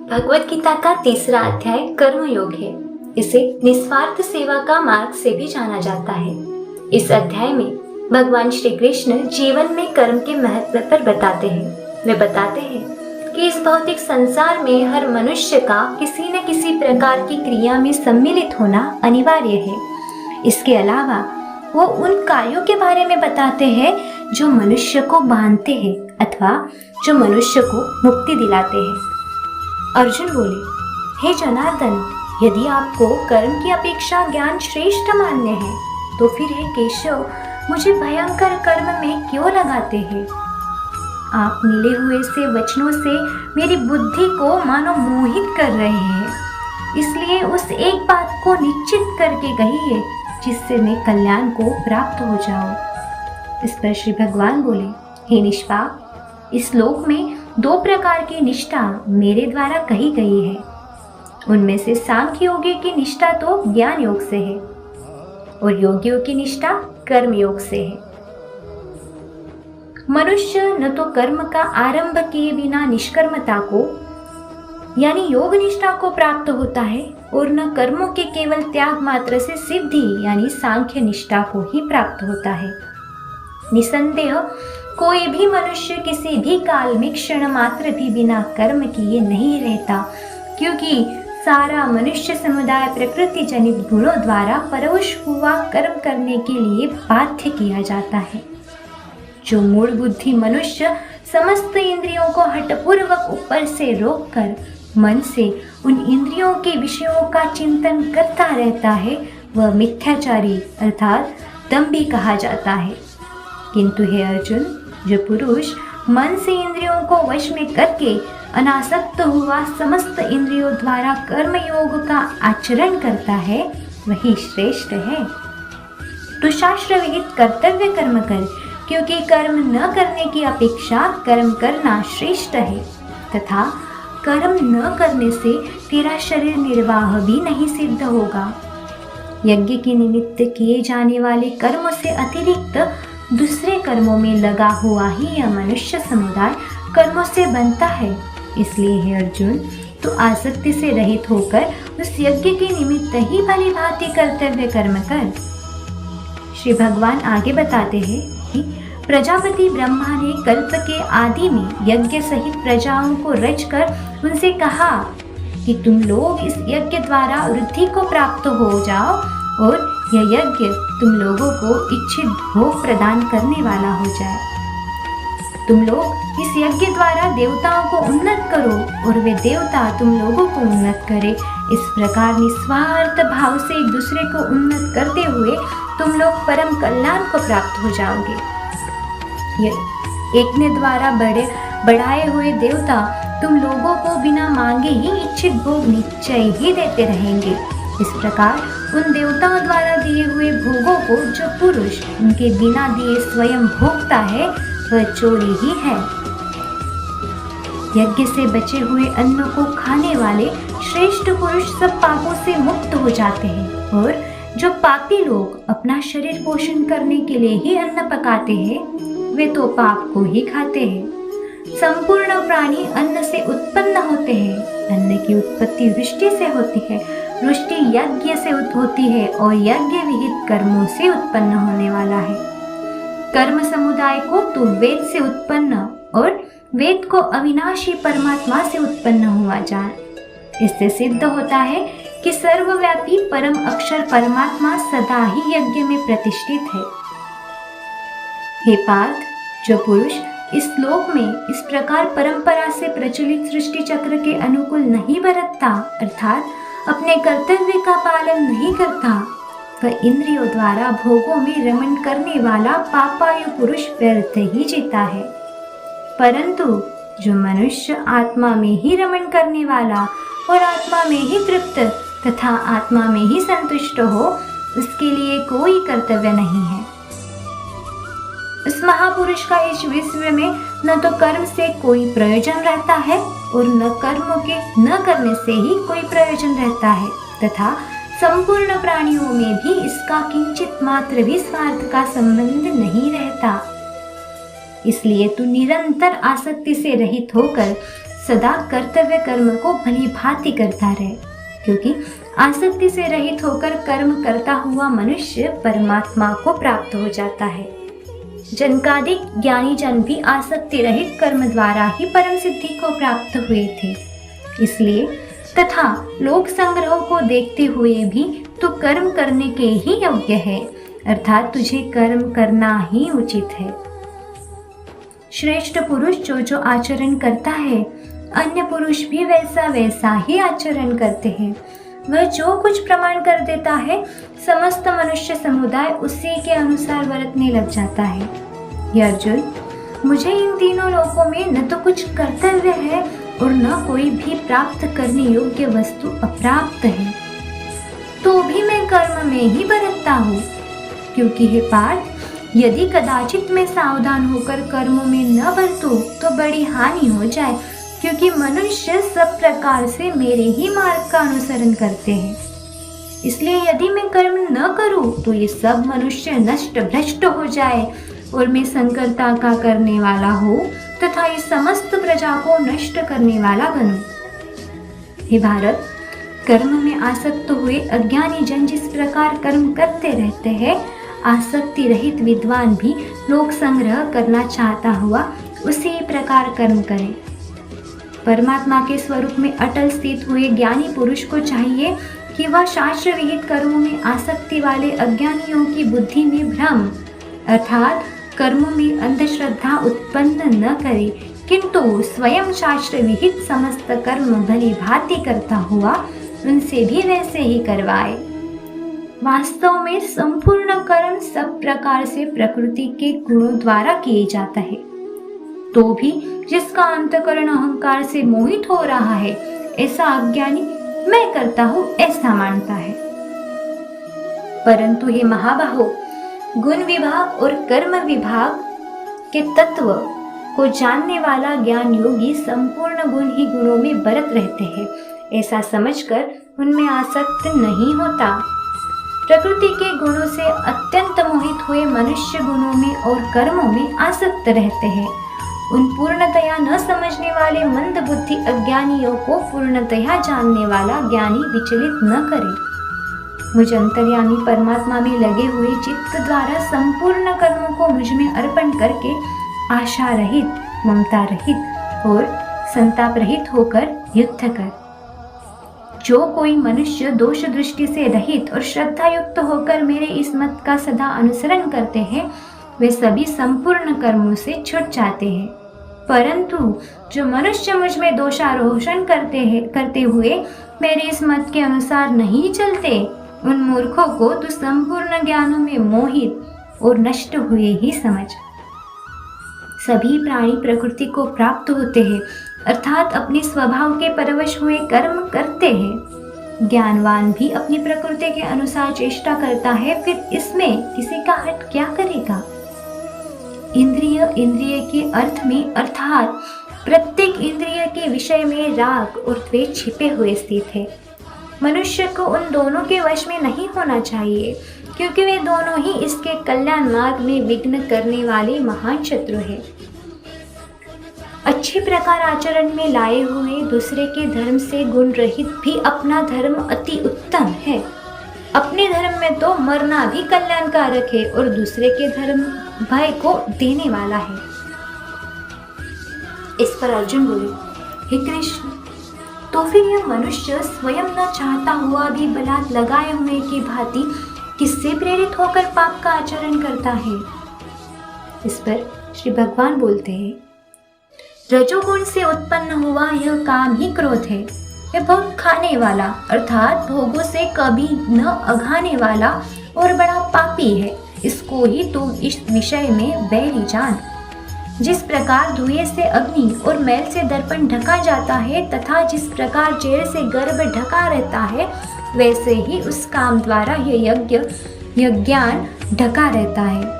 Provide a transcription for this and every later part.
भगवत गीता का तीसरा अध्याय कर्मयोग है। इसे निस्वार्थ सेवा का मार्ग से भी जाना जाता है। इस अध्याय में भगवान श्री कृष्ण जीवन में कर्म के महत्व पर बताते हैं। वे बताते हैं कि इस भौतिक संसार में हर मनुष्य का किसी न किसी प्रकार की क्रिया में सम्मिलित होना अनिवार्य है। इसके अलावा वो उन कार्यों के बारे में बताते हैं जो मनुष्य को बांधते हैं अथवा जो मनुष्य को मुक्ति दिलाते हैं। अर्जुन बोले, हे जनार्दन, यदि आपको कर्म की अपेक्षा ज्ञान श्रेष्ठ मान्य है तो फिर हे केशव, मुझे भयंकर कर्म में क्यों लगाते हैं? आप मिले हुए से वचनों से मेरी बुद्धि को मानो मोहित कर रहे हैं। इसलिए उस एक बात को निश्चित करके कहिए जिससे मैं कल्याण को प्राप्त हो जाऊं। इस पर श्री भगवान बोले, हे निष्पाप, इस लोक में 2 प्रकार की निष्ठा मेरे द्वारा कही गई है। उनमें से सांख्य योगी की निष्ठा तो ज्ञान योग से है और योगियों की निष्ठा कर्म योग से है। मनुष्य न तो कर्म का आरंभ किए बिना निष्कर्मता को यानी योग निष्ठा को प्राप्त होता है और न कर्मों के केवल त्याग मात्र से सिद्धि यानी सांख्य निष्ठा को ही प्राप्त होता है। निसंदेह कोई भी मनुष्य किसी भी काल में क्षण मात्र भी बिना कर्म किए नहीं रहता, क्योंकि सारा मनुष्य समुदाय प्रकृति जनित गुणों द्वारा परवश हुआ कर्म करने के लिए बाध्य किया जाता है। जो मूढ़ बुद्धि मनुष्य समस्त इंद्रियों को हठपूर्वक ऊपर से रोककर मन से उन इंद्रियों के विषयों का चिंतन करता रहता है, वह मिथ्याचारी अर्थात दंभी कहा जाता है। किंतु हे अर्जुन, जो पुरुष मन से इंद्रियों को वश में करके अनासक्त हुआ समस्त इंद्रियों द्वारा कर्म योग का आचरण करता है, वही श्रेष्ठ है। तो शास्त्र विहित कर्तव्य कर्म कर, क्योंकि कर्म न करने की अपेक्षा कर्म करना श्रेष्ठ है, तथा कर्म न करने से तेरा शरीर निर्वाह भी नहीं सिद्ध होगा। यज्ञ के निमित्त किए जाने वाले कर्मों से अतिरिक्त दूसरे कर्मों में लगा हुआ ही यह मनुष्य समुदाय कर्मों से बनता है। इसलिए हे अर्जुन, तो आसक्ति से रहित होकर उस यज्ञ के निमित्त ही भली भांति कर्तव्य कर्म कर। श्री भगवान आगे बताते हैं कि प्रजापति ब्रह्मा ने कल्प के आदि में यज्ञ सहित प्रजाओं को रचकर उनसे कहा कि तुम लोग इस यज्ञ द्वारा वृद्धि को प्राप्त हो जाओ और यह यज्ञ तुम लोगों को इच्छित भोग प्रदान करने वाला हो जाए। तुम लोग इस यज्ञ द्वारा देवताओं को उन्नत करो और वे देवता तुम लोगों को उन्नत करे। इस प्रकार निस्वार्थ भाव से एक दूसरे को उन्नत करते हुए तुम लोग परम कल्याण को प्राप्त हो जाओगे। यज्ञ द्वारा बढ़ाए हुए देवता तुम लोगों को बिना मांगे ही इच्छित भोग निश्चय ही देते रहेंगे। इस प्रकार उन देवताओं द्वारा दिए हुए भोगों को जो पुरुष उनके बिना दिए स्वयं भोगता है, वह चोरी ही है। यज्ञ से बचे हुए अन्न को खाने वाले श्रेष्ठ पुरुष सब पापों से मुक्त हो जाते हैं, और जो पापी लोग अपना शरीर पोषण करने के लिए ही अन्न पकाते हैं, वे तो पाप को ही खाते हैं। संपूर्ण प्राणी अन्न से उत्पन्न होते हैं। अन्न की उत्पत्ति वृष्टि से होती है, वृष्टि यज्ञ से होती है और यज्ञ विहित कर्मों से उत्पन्न होने वाला है। कर्म समुदाय को तो वेद से उत्पन्न और वेद को अविनाशी परमात्मा से उत्पन्न हुआ जान। इससे सिद्ध होता है कि सर्वव्यापी परम अक्षर परमात्मा सदा ही यज्ञ में प्रतिष्ठित है। हे पार्थ, जो पुरुष इस लोक में इस प्रकार परंपरा से प्रचलित सृष्टि चक्र के अनुकूल नहीं बरतता अर्थात अपने कर्तव्य का पालन नहीं करता, वह इंद्रियों द्वारा भोगों में रमण करने वाला पापायु पुरुष व्यर्थ ही जीता है। परंतु जो मनुष्य आत्मा में ही रमण करने वाला और आत्मा में ही तृप्त तथा आत्मा में ही संतुष्ट हो, उसके लिए कोई कर्तव्य नहीं है। इस महापुरुष का इस विश्व में न तो कर्म से कोई प्रयोजन रहता है और न कर्मों के न करने से ही कोई प्रयोजन रहता है, तथा संपूर्ण प्राणियों में भी इसका किंचित मात्र भी स्वार्थ का संबंध नहीं रहता। इसलिए तू निरंतर आसक्ति से रहित होकर सदा कर्तव्य कर्म को भली भांति करता रहे, क्योंकि आसक्ति से रहित होकर कर्म करता हुआ मनुष्य परमात्मा को प्राप्त हो जाता है। जनकादिक ज्ञानी जन भी आसक्ति रहित कर्म द्वारा ही परम सिद्धि को प्राप्त हुए थे। इसलिए तथा लोक संग्रह को देखते हुए भी तू कर्म करने के ही योग्य है, अर्थात तुझे कर्म करना ही उचित है। श्रेष्ठ पुरुष जो जो आचरण करता है, अन्य पुरुष भी वैसा वैसा ही आचरण करते हैं। वह जो कुछ प्रमाण कर देता है, समस्त मनुष्य समुदाय उसी के अनुसार बरतने लग जाता है। हे अर्जुन, मुझे इन तीनों लोकों में न तो कुछ कर्तव्य है और न कोई भी प्राप्त करने योग्य वस्तु अप्राप्त है, तो भी मैं कर्म में ही बरतता हूँ। क्योंकि हे पार्थ, यदि कदाचित मैं सावधान होकर कर्मों में न बरतूं तो बड़ी हानि हो जाए, क्योंकि मनुष्य सब प्रकार से मेरे ही मार्ग का अनुसरण करते हैं। इसलिए यदि मैं कर्म न करूं तो ये सब मनुष्य नष्ट भ्रष्ट हो जाए और मैं संकरता का करने वाला हूँ तथा इस समस्त प्रजा को नष्ट करने वाला बनूं। हे भारत, कर्म में आसक्त हुए अज्ञानी जन जिस प्रकार कर्म करते रहते हैं, आसक्ति रहित विद्वान भी लोक संग्रह करना चाहता हुआ उसी प्रकार कर्म करे। परमात्मा के स्वरूप में अटल स्थित हुए ज्ञानी पुरुष को चाहिए कि वह शास्त्र विहित कर्मों में आसक्ति वाले अज्ञानियों की बुद्धि में भ्रम अर्थात कर्मों में अंधश्रद्धा उत्पन्न न करे, किंतु स्वयं शास्त्र विहित समस्त कर्म भली भांति करता हुआ उनसे भी वैसे ही करवाए। वास्तव में संपूर्ण कर्म सब प्रकार से प्रकृति के गुणों द्वारा किए जाता है, तो भी जिसका अंतःकरण अहंकार से मोहित हो रहा है, ऐसा अज्ञानी मैं करता हूँ ऐसा मानता है। परंतु हे महाबाहो, गुण विभाग और कर्म विभाग के तत्व को जानने वाला ज्ञान योगी संपूर्ण गुण ही गुणों में बरत रहते हैं, ऐसा समझकर उनमें आसक्त नहीं होता। प्रकृति के गुणों से अत्यंत मोहित हुए मनुष्य गुणों में और कर्मों में आसक्त रहते हैं। उन पूर्णतया न समझने वाले मंद बुद्धि अज्ञानियों को पूर्णतया जानने वाला ज्ञानी विचलित न करे। मुझ अंतर्यामी परमात्मा में लगे हुए चित्त द्वारा संपूर्ण कर्मों को मुझ में अर्पण करके आशा रहित, ममता रहित और संताप रहित होकर युद्ध कर। जो कोई मनुष्य दोष दृष्टि से रहित और श्रद्धा युक्त होकर मेरे इस मत का सदा अनुसरण करते हैं, वे सभी संपूर्ण कर्मों से छूट जाते हैं। परंतु जो मनुष्य मुझ में दोषारोहण करते हुए मेरे इस मत के अनुसार नहीं चलते, उन मूर्खों को तो संपूर्ण ज्ञानों में मोहित और नष्ट हुए ही समझ। सभी प्राणी प्रकृति को प्राप्त होते हैं, अर्थात अपने स्वभाव के परवश हुए कर्म करते हैं। ज्ञानवान भी अपनी प्रकृति के अनुसार चेष्टा करता है, फिर इसमें किसी का हट क्या करेगा। इंद्रिय के अर्थ में अर्थात प्रत्येक इंद्रिय के विषय में राग और द्वेष छिपे हुए स्थित है। मनुष्य को उन दोनों के वश में नहीं होना चाहिए, क्योंकि वे दोनों ही इसके कल्याण मार्ग में विघ्न करने वाले महान शत्रु हैं। अच्छे प्रकार आचरण में लाए हुए दूसरे के धर्म से गुण रहित भी अपना धर्म अति उत्तम है। अपने धर्म में तो मरना भी कल्याणकारक है और दूसरे के धर्म भय को देने वाला है। इस पर अर्जुन बोले, हे कृष्ण, तो फिर यह मनुष्य स्वयं न चाहता हुआ भी बलात् लगाए हुए की भांति किससे प्रेरित होकर पाप का आचरण करता है। इस पर श्री भगवान बोलते हैं, रजोगुण से उत्पन्न हुआ यह काम ही क्रोध है। यह भोग खाने वाला अर्थात भोगों से कभी न अघाने वाला और बड़ा पापी है। इसको ही तुम इस विषय में बैरी जान। जिस प्रकार धुएं से अग्नि और मैल से दर्पण ढका जाता है तथा जिस प्रकार जेल से गर्भ ढका रहता है, वैसे ही उस काम द्वारा यह ज्ञान ढका रहता है।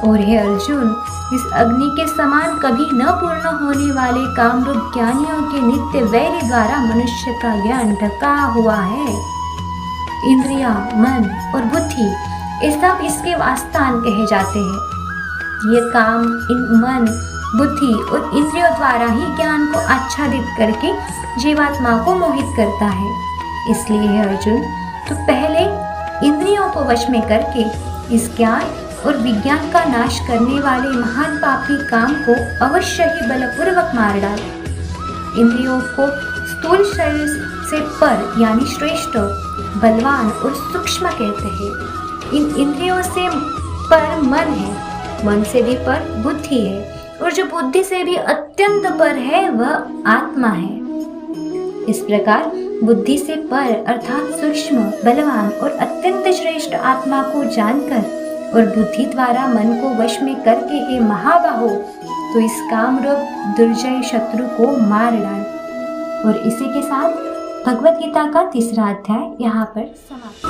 और हे अर्जुन, इस अग्नि के समान कभी न पूर्ण होने वाले कामरूप ज्ञानियों के नित्य वैरी द्वारा मनुष्य का ज्ञान ढका हुआ है। इंद्रिया, मन और बुद्धि ये सब इसके वास्तान कहे जाते हैं। ये काम इन मन, बुद्धि और इंद्रियों द्वारा ही ज्ञान को आच्छादित करके जीवात्मा को मोहित करता है। इसलिए हे अर्जुन, तो पहले इंद्रियों को वश में करके इस ज्ञान और विज्ञान का नाश करने वाले महान पापी काम को अवश्य ही बलपूर्वक मार डाल। इंद्रियों को स्थूल शरीर से पर यानी श्रेष्ठ, बलवान और सूक्ष्म कहते हैं। इन इंद्रियों से पर मन है, मन से भी पर बुद्धि है, और जो बुद्धि से भी अत्यंत पर है वह आत्मा है। इस प्रकार बुद्धि से पर अर्थात सूक्ष्म, बलवान और अत्यंत श्रेष्ठ आत्मा को जानकर और बुद्धि द्वारा मन को वश में करके हे महाबाहो, तो इस कामरूप दुर्जय शत्रु को मार डाल। और इसी के साथ भगवत गीता का 3रा अध्याय यहाँ पर समाप्त।